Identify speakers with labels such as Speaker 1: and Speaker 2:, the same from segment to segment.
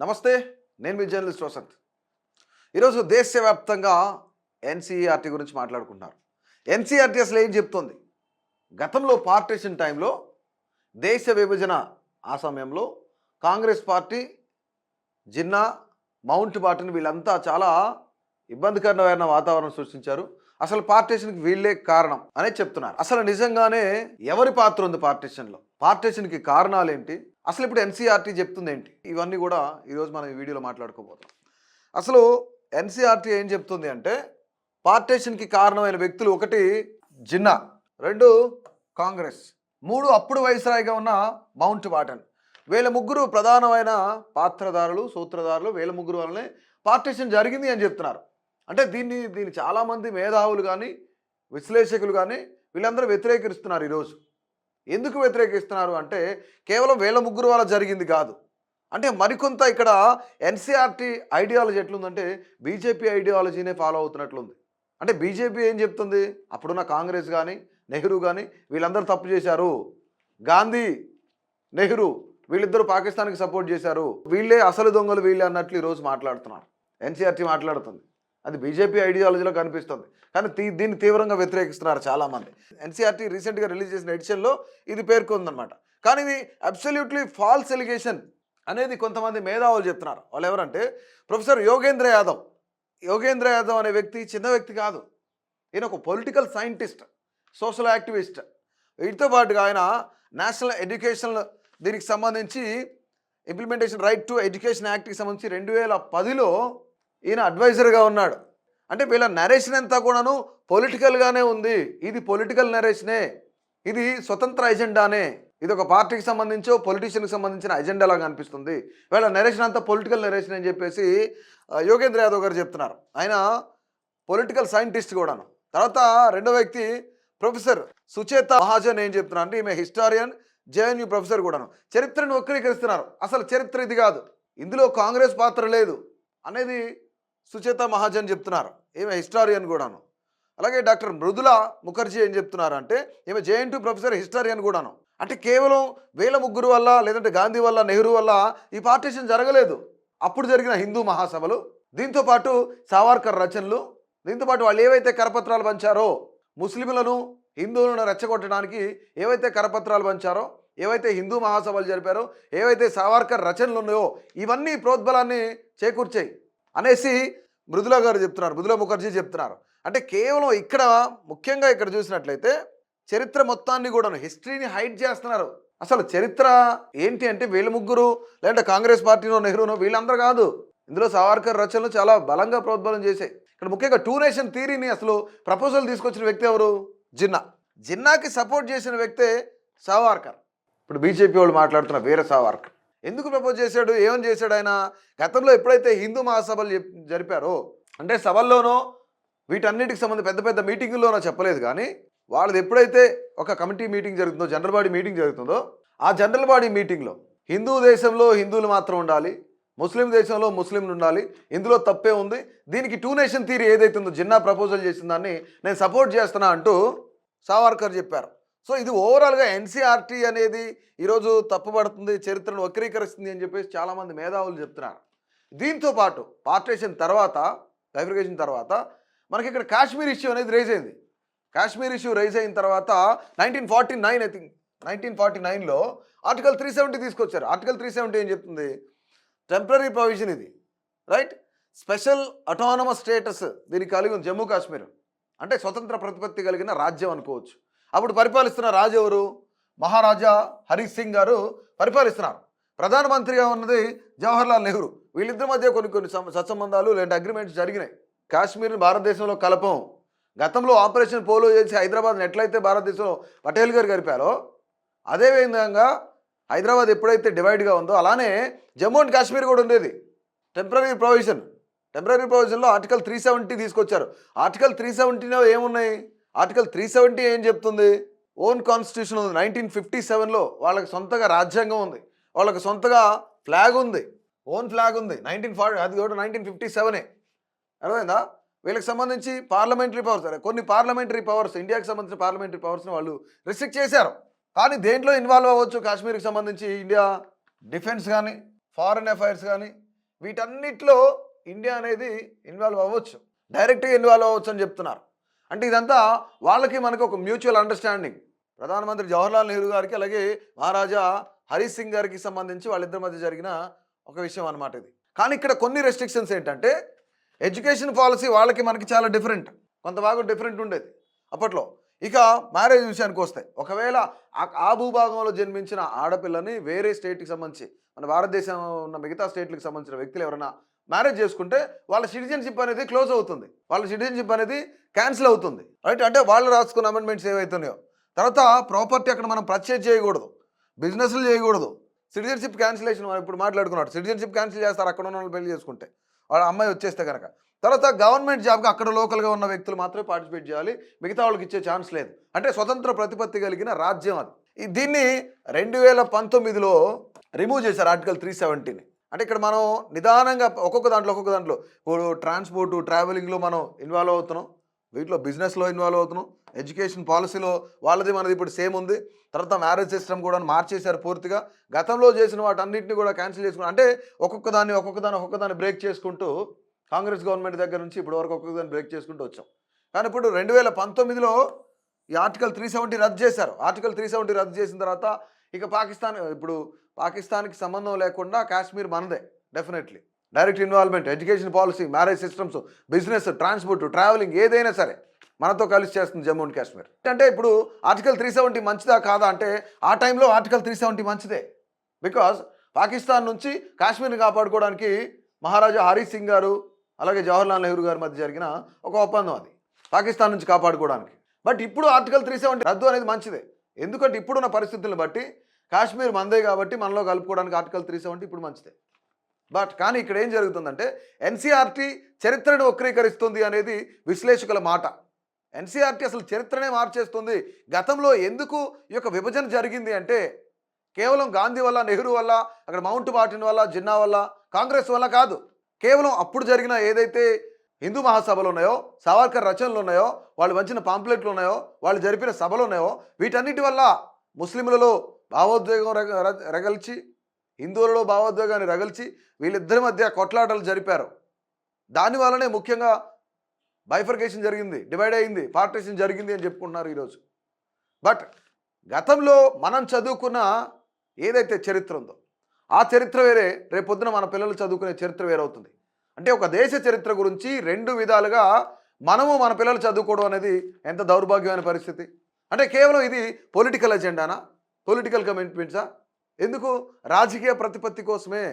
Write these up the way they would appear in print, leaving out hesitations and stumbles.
Speaker 1: నమస్తే. నేను మీ జర్నలిస్ట్ వసంత్. ఈరోజు దేశవ్యాప్తంగా ఎన్సీఈఆర్టీ గురించి మాట్లాడుకుంటున్నారు. ఎన్సీఈఆర్టీ అసలు ఏం చెప్తుంది? గతంలో పార్టీషన్ టైంలో దేశ విభజన ఆ సమయంలో కాంగ్రెస్ పార్టీ, జిన్నా, మౌంట్ బాటన్ వీళ్ళంతా చాలా ఇబ్బందికరమైన వాతావరణం సృష్టించారు. అసలు పార్టీషన్కి వీళ్ళే కారణం అనేది చెప్తున్నారు. అసలు నిజంగానే ఎవరి పాత్ర ఉంది పార్టీషన్లో? పార్టీషన్కి కారణాలు ఏంటి? అసలు ఇప్పుడు ఎన్సీఆర్టీ చెప్తుంది ఏంటి? ఇవన్నీ కూడా ఈరోజు మనం ఈ వీడియోలో మాట్లాడుకోబోతాం. అసలు ఎన్సీఆర్టీ ఏం చెప్తుంది అంటే, పార్టీషన్కి కారణమైన వ్యక్తులు 1 జిన్నా, 2 కాంగ్రెస్, 3 అప్పుడు వైస్రాయ్గా ఉన్న మౌంట్ బాటన్. వీళ్ళ ముగ్గురు ప్రధానమైన పాత్రధారులు, సూత్రధారులు. వీళ్ళ ముగ్గురు వల్లనే పార్టీషన్ జరిగింది అని చెప్తున్నారు. అంటే దీన్ని చాలామంది మేధావులు కానీ, విశ్లేషకులు కానీ వీళ్ళందరూ వ్యతిరేకిస్తున్నారు ఈరోజు. ఎందుకు వ్యతిరేకిస్తున్నారు అంటే, కేవలం వీళ్ళ ముగ్గురు వల్ల జరిగింది కాదు. అంటే మరికొంత ఇక్కడ ఎన్సీఆర్టీ ఐడియాలజీ ఎట్లుందంటే, బీజేపీ ఐడియాలజీనే ఫాలో అవుతున్నట్లుంది. అంటే బీజేపీ ఏం చెప్తుంది? అప్పుడున్న కాంగ్రెస్ కానీ, నెహ్రూ కానీ వీళ్ళందరూ తప్పు చేశారు. గాంధీ, నెహ్రూ వీళ్ళిద్దరూ పాకిస్తాన్కి సపోర్ట్ చేశారు. వీళ్ళే అసలు దొంగలు వీళ్ళే అన్నట్లు ఈరోజు మాట్లాడుతున్నారు. ఎన్సీఆర్టీ మాట్లాడుతుంది. అది బీజేపీ ఐడియాలజీలో కనిపిస్తుంది. కానీ దీన్ని తీవ్రంగా వ్యతిరేకిస్తున్నారు చాలామంది. ఎన్సీఆర్టీ రీసెంట్గా రిలీజ్ చేసిన ఎడిషన్లో ఇది పేర్కొందనమాట. కానీ ఇది అబ్సల్యూట్లీ ఫాల్స్ ఎలిగేషన్ అనేది కొంతమంది మేధావులు చెప్తున్నారు. వాళ్ళు ఎవరంటే ప్రొఫెసర్ యోగేంద్ర యాదవ్. యోగేంద్ర యాదవ్ అనే వ్యక్తి చిన్న వ్యక్తి కాదు. ఈయన ఒక పొలిటికల్ సైంటిస్ట్, సోషల్ యాక్టివిస్ట్. వీటితో పాటుగా ఆయన నేషనల్ ఎడ్యుకేషన్ దీనికి సంబంధించి ఇంప్లిమెంటేషన్ రైట్ టు ఎడ్యుకేషన్ యాక్ట్కి సంబంధించి 2010లో ఈయన అడ్వైజర్గా ఉన్నాడు. అంటే వీళ్ళ నరేషన్ అంతా కూడాను పొలిటికల్గానే ఉంది. ఇది పొలిటికల్ నరేషనే, ఇది స్వతంత్ర ఎజెండానే, ఇది ఒక పార్టీకి సంబంధించో పొలిటీషియన్కి సంబంధించిన ఎజెండాలాగా అనిపిస్తుంది. వీళ్ళ నరేషన్ అంతా పొలిటికల్ నరేషన్ అని చెప్పేసి యోగేంద్ర యాదవ్ గారు చెప్తున్నారు. ఆయన పొలిటికల్ సైంటిస్ట్ కూడాను. తర్వాత రెండో వ్యక్తి ప్రొఫెసర్ సుచేత మహాజన్ ఏం చెప్తున్నారు అంటే, ఈమె హిస్టారియన్, జేఎన్యూ ప్రొఫెసర్ కూడాను. చరిత్రను వక్రీకరిస్తున్నారు. అసలు చరిత్ర ఇది కాదు, ఇందులో కాంగ్రెస్ పాత్ర లేదు అనేది సుచేత మహాజన్ చెప్తున్నారు. ఈమె హిస్టారియన్ కూడాను. అలాగే డాక్టర్ మృదులా ముఖర్జీ ఏం చెప్తున్నారు అంటే, ఈమె జేఎన్యూ ప్రొఫెసర్, హిస్టారియన్ కూడాను. అంటే కేవలం వీళ్ళ ముగ్గురు వల్ల, లేదంటే గాంధీ వల్ల, నెహ్రూ వల్ల ఈ పార్టీషన్ జరగలేదు. అప్పుడు జరిగిన హిందూ మహాసభలు, దీంతోపాటు సావర్కర్ రచనలు, దీంతోపాటు వాళ్ళు ఏవైతే కరపత్రాలు పంచారో, ముస్లింలను, హిందువులను రెచ్చగొట్టడానికి ఏవైతే కరపత్రాలు పంచారో, ఏవైతే హిందూ మహాసభలు జరిపారో, ఏవైతే సావర్కర్ రచనలు ఉన్నాయో, ఇవన్నీ ప్రోద్బలాన్ని చేకూర్చాయి అనేసి మృదులా గారు చెప్తున్నారు, మృదులా ముఖర్జీ చెప్తున్నారు. అంటే కేవలం ఇక్కడ ముఖ్యంగా ఇక్కడ చూసినట్లయితే చరిత్ర మొత్తాన్ని కూడాను, హిస్టరీని హైడ్ చేస్తున్నారు. అసలు చరిత్ర ఏంటి అంటే వీళ్ళ ముగ్గురు, లేదంటే కాంగ్రెస్ పార్టీనో, నెహ్రూనో వీళ్ళందరూ కాదు. ఇందులో సావర్కర్ రచనలు చాలా బలంగా ప్రోద్బలం చేశాయి. ఇక్కడ ముఖ్యంగా 2 నేషన్ థియరీని అసలు ప్రపోజల్ తీసుకొచ్చిన వ్యక్తి ఎవరు? జిన్నా. జిన్నాకి సపోర్ట్ చేసిన వ్యక్తే సావర్కర్. ఇప్పుడు బీజేపీ వాళ్ళు మాట్లాడుతున్న వీర సావర్కర్ ఎందుకు ప్రపోజ్ చేశాడు? ఏమని చేశాడు ఆయన? గతంలో ఎప్పుడైతే హిందూ మహాసభలు జరిపారో, అంటే సభల్లోనో వీటన్నిటికి సంబంధించి పెద్ద పెద్ద మీటింగుల్లోనో చెప్పలేదు, కానీ వాళ్ళది ఎప్పుడైతే ఒక కమిటీ మీటింగ్ జరుగుతుందో, జనరల్ బాడీ మీటింగ్ జరుగుతుందో, ఆ జనరల్ బాడీ మీటింగ్లో హిందూ దేశంలో హిందువులు మాత్రం ఉండాలి, ముస్లిం దేశంలో ముస్లింలు ఉండాలి, ఇందులో తప్పే ఉంది, దీనికి 2 నేషన్ థియరీ ఏదైతే ఉందో జిన్నా ప్రపోజల్ చేసిన దాన్ని నేను సపోర్ట్ చేస్తున్నా అంటూ సావర్కర్ చెప్పారు. సో ఇది ఓవరాల్గా ఎన్సీఆర్టీ అనేది ఈరోజు తప్పుపడుతుంది, చరిత్రను వక్రీకరిస్తుంది అని చెప్పేసి చాలామంది మేధావులు చెప్తున్నారు. దీంతోపాటు పార్టీషన్ తర్వాత, బైఫర్కేషన్ తర్వాత మనకి ఇక్కడ కాశ్మీర్ ఇష్యూ అనేది రైజ్ అయింది. కాశ్మీర్ ఇష్యూ రైజ్ అయిన తర్వాత 1949 ఐ థింక్ 1949లో ఆర్టికల్ 370 తీసుకొచ్చారు. ఆర్టికల్ 370 ఏం చెప్తుంది? టెంపరీ ప్రొవిజన్ ఇది, రైట్? స్పెషల్ అటానమస్ స్టేటస్ దీనికి కలిగి ఉంది జమ్మూ కాశ్మీర్. అంటే స్వతంత్ర ప్రతిపత్తి కలిగిన రాజ్యం అనుకోవచ్చు. అప్పుడు పరిపాలిస్తున్న రాజు ఎవరు? మహారాజా హరి సింగ్ గారు పరిపాలిస్తున్నారు. ప్రధానమంత్రిగా ఉన్నది జవహర్లాల్ నెహ్రూ. వీళ్ళిద్దరి మధ్య కొన్ని సత్సంబంధాలు లేదంటే అగ్రిమెంట్స్ జరిగినాయి. కాశ్మీర్ని భారతదేశంలో కలపం. గతంలో ఆపరేషన్ పోలో చేసి హైదరాబాద్ని ఎట్లయితే భారతదేశంలో పటేల్ గారు గడిపారో, అదేవిధంగా హైదరాబాద్ ఎప్పుడైతే డివైడ్గా ఉందో అలానే జమ్మూ అండ్ కాశ్మీర్ కూడా ఉండేది. టెంపరీ ప్రొవిజన్లో ఆర్టికల్ 370 తీసుకొచ్చారు. ఆర్టికల్ 370లో ఏమున్నాయి? ఆర్టికల్ 370 ఏం చెప్తుంది? ఓన్ కాన్స్టిట్యూషన్ ఉంది. 1957లో వాళ్ళకి సొంతగా రాజ్యాంగం ఉంది, వాళ్ళకి సొంతగా ఫ్లాగ్ ఉంది, ఓన్ ఫ్లాగ్ ఉంది. 1940 అది కూడా 1957. అర్థమైందా? వీళ్ళకి సంబంధించి పార్లమెంటరీ పవర్స్, కొన్ని పార్లమెంటరీ పవర్స్, ఇండియాకి సంబంధించిన పార్లమెంటరీ పవర్స్ని వాళ్ళు రిస్ట్రిక్ట్ చేశారు. కానీ దేంట్లో ఇన్వాల్వ్ అవ్వచ్చు కాశ్మీర్కి సంబంధించి? ఇండియా డిఫెన్స్ కానీ, ఫారెన్ అఫైర్స్ కానీ, వీటన్నిటిలో ఇండియా అనేది ఇన్వాల్వ్ అవ్వచ్చు, డైరెక్ట్గా ఇన్వాల్వ్ అవ్వచ్చు అని చెప్తున్నారు. అంటే ఇదంతా వాళ్ళకి మనకు ఒక మ్యూచువల్ అండర్స్టాండింగ్. ప్రధానమంత్రి జవహర్లాల్ నెహ్రూ గారికి అలాగే మహారాజా హరి సింగ్ గారికి సంబంధించి వాళ్ళిద్దరి మధ్య జరిగిన ఒక విషయం అన్నమాట ఇది. కానీ ఇక్కడ కొన్ని రెస్ట్రిక్షన్స్ ఏంటంటే ఎడ్యుకేషన్ పాలసీ వాళ్ళకి మనకి చాలా డిఫరెంట్, కొంత బాగా డిఫరెంట్ ఉండేది అప్పట్లో. ఇక మ్యారేజ్ విషయానికి వస్తే ఒకవేళ ఆ భూభాగంలో జన్మించిన ఆడపిల్లని వేరే స్టేట్కి సంబంధించి మన భారతదేశం ఉన్న మిగతా స్టేట్లకు సంబంధించిన వ్యక్తులు ఎవరైనా మ్యారేజ్ చేసుకుంటే వాళ్ళ సిటిజన్షిప్ అనేది క్లోజ్ అవుతుంది, వాళ్ళ సిటిజన్షిప్ అనేది క్యాన్సిల్ అవుతుంది, రైట్. అంటే వాళ్ళు రాసుకున్న అమెండ్మెంట్స్ ఏవైతున్నాయో. తర్వాత ప్రాపర్టీ అక్కడ మనం పర్చేజ్ చేయకూడదు, బిజినెస్లు చేయకూడదు, సిటిజన్షిప్ క్యాన్సిలేషన్ మనం ఇప్పుడు మాట్లాడుకున్నాడు. సిటిజన్షిప్ క్యాన్సిల్ చేస్తారు అక్కడ ఉన్న వాళ్ళు పెళ్లి చేసుకుంటే, వాళ్ళ అమ్మాయి వచ్చేస్తే కనుక. తర్వాత గవర్నమెంట్ జాబ్కి అక్కడ లోకల్గా ఉన్న వ్యక్తులు మాత్రమే పార్టిసిపేట్ చేయాలి, మిగతా వాళ్ళకి ఇచ్చే ఛాన్స్ లేదు. అంటే స్వతంత్ర ప్రతిపత్తి కలిగిన రాజ్యం అది. దీన్ని 2019లో రిమూవ్ చేశారు ఆర్టికల్ 370ని. అంటే ఇక్కడ మనం నిదానంగా ఒక్కొక్క దాంట్లో ఇప్పుడు ట్రాన్స్పోర్టు ట్రావెలింగ్లో మనం ఇన్వాల్వ్ అవుతున్నాం, వీటిలో బిజినెస్లో ఇన్వాల్వ్ అవుతున్నాం, ఎడ్యుకేషన్ పాలసీలో వాళ్ళది మనది ఇప్పుడు సేమ్ ఉంది. తర్వాత మ్యారేజ్ సిస్టమ్ కూడా మార్చేశారు పూర్తిగా. గతంలో చేసిన వాటన్నింటినీ కూడా క్యాన్సిల్ చేసుకుని, అంటే ఒక్కొక్క దాన్ని బ్రేక్ చేసుకుంటూ కాంగ్రెస్ గవర్నమెంట్ దగ్గర నుంచి ఇప్పుడు వరకు ఒక్కొక్కదాన్ని బ్రేక్ చేసుకుంటూ వచ్చాం. కానీ ఇప్పుడు 2019లో ఈ ఆర్టికల్ 370 రద్దు చేశారు. ఆర్టికల్ 370 రద్దు చేసిన తర్వాత ఇక పాకిస్తాన్కి సంబంధం లేకుండా కాశ్మీర్ మనదే definitely. Direct involvement, education policy, marriage systems, business, transport, travelling ఏదైనా సరే మనతో కలిసి చేస్తుంది జమ్మూ అండ్ కాశ్మీర్. అంటే ఇప్పుడు ఆర్టికల్ 370 మంచిదా కాదా అంటే ఆ టైంలో ఆర్టికల్ 370 మంచిదే. బికాజ్ పాకిస్తాన్ నుంచి కాశ్మీర్ని కాపాడుకోవడానికి మహారాజా హరి సింగ్ గారు అలాగే జవహర్లాల్ నెహ్రూ గారి మధ్య జరిగిన ఒక ఒప్పందం అది, పాకిస్తాన్ నుంచి కాపాడుకోవడానికి. బట్ ఇప్పుడు ఆర్టికల్ 370 రద్దు అనేది మంచిదే. ఎందుకంటే ఇప్పుడున్న పరిస్థితులను బట్టి కాశ్మీర్ మందే కాబట్టి మనలో కలుపుకోవడానికి ఆర్టికల్ 370 ఇప్పుడు మంచిదే. కానీ ఇక్కడ ఏం జరుగుతుందంటే ఎన్సీఆర్టీ చరిత్రను వక్రీకరిస్తుంది అనేది విశ్లేషకుల మాట. ఎన్సీఆర్టీ అసలు చరిత్రనే మార్చేస్తుంది. గతంలో ఎందుకు ఈ యొక్క విభజన జరిగింది అంటే కేవలం గాంధీ వల్ల, నెహ్రూ వల్ల, అక్కడ మౌంట్ బాటన్ వల్ల, జిన్నా వల్ల, కాంగ్రెస్ వల్ల కాదు. కేవలం అప్పుడు జరిగిన ఏదైతే హిందూ మహాసభలు ఉన్నాయో, సావర్కర్ రచనలు ఉన్నాయో, వాళ్ళు వంచిన పాంప్లెట్లు ఉన్నాయో, వాళ్ళు జరిపిన సభలు ఉన్నాయో, వీటన్నిటి వల్ల ముస్లింలలో భావోద్వేగం రగల్చి, హిందువులలో భావోద్వేగాన్ని రగల్చి వీళ్ళిద్దరి మధ్య కొట్లాటలు జరిపారు. దానివల్లనే ముఖ్యంగా బైఫర్కేషన్ జరిగింది, డివైడ్ అయింది, పార్టీషన్ జరిగింది అని చెప్పుకుంటున్నారు ఈరోజు. బట్ గతంలో మనం చదువుకున్న ఏదైతే చరిత్ర ఉందో ఆ చరిత్ర వేరే, రేపొద్దున మన పిల్లలు చదువుకునే చరిత్ర వేరవుతుంది. అంటే ఒక దేశ చరిత్ర గురించి రెండు విధాలుగా మనము మన పిల్లలు చదువుకోవడం అనేది ఎంత దౌర్భాగ్యమైన పరిస్థితి. అంటే కేవలం ఇది పొలిటికల్ ఎజెండానా, పొలిటికల్ కమిట్మెంట్సా? ఎందుకు? రాజకీయ ప్రతిపత్తి కోసమే,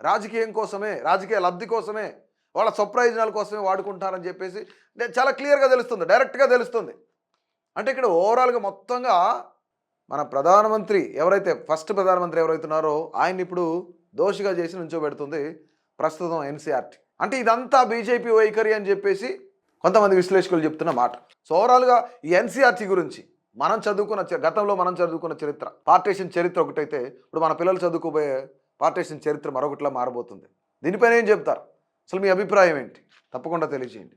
Speaker 1: రాజకీయం కోసమే, రాజకీయ లబ్ధి కోసమే, వాళ్ళ స్వప్రయోజనాల కోసమే వాడుకుంటారని చెప్పేసి చాలా క్లియర్గా తెలుస్తుంది, డైరెక్ట్గా తెలుస్తుంది. అంటే ఇక్కడ ఓవరాల్గా మొత్తంగా మన ప్రధానమంత్రి ఎవరైతే ఫస్ట్ ప్రధానమంత్రి ఎవరైతున్నారో ఆయన్ని ఇప్పుడు దోషిగా చేసి నుంచోబెడుతుంది ప్రస్తుతం ఎన్సీఆర్టీ. అంటే ఇదంతా బీజేపీ వైఖరి అని చెప్పేసి కొంతమంది విశ్లేషకులు చెప్తున్న మాట. సో ఓవరాల్గా ఈ ఎన్సీఆర్టీ గురించి గతంలో మనం చదువుకున్న చరిత్ర, పార్టీషన్ చరిత్ర ఒకటైతే ఇప్పుడు మన పిల్లలు చదువుకోబోయే పార్టీషన్ చరిత్ర మరొకటిలా మారబోతుంది. దీనిపైన ఏం చెప్తారు? అసలు మీ అభిప్రాయం ఏంటి? తప్పకుండా తెలియజేయండి.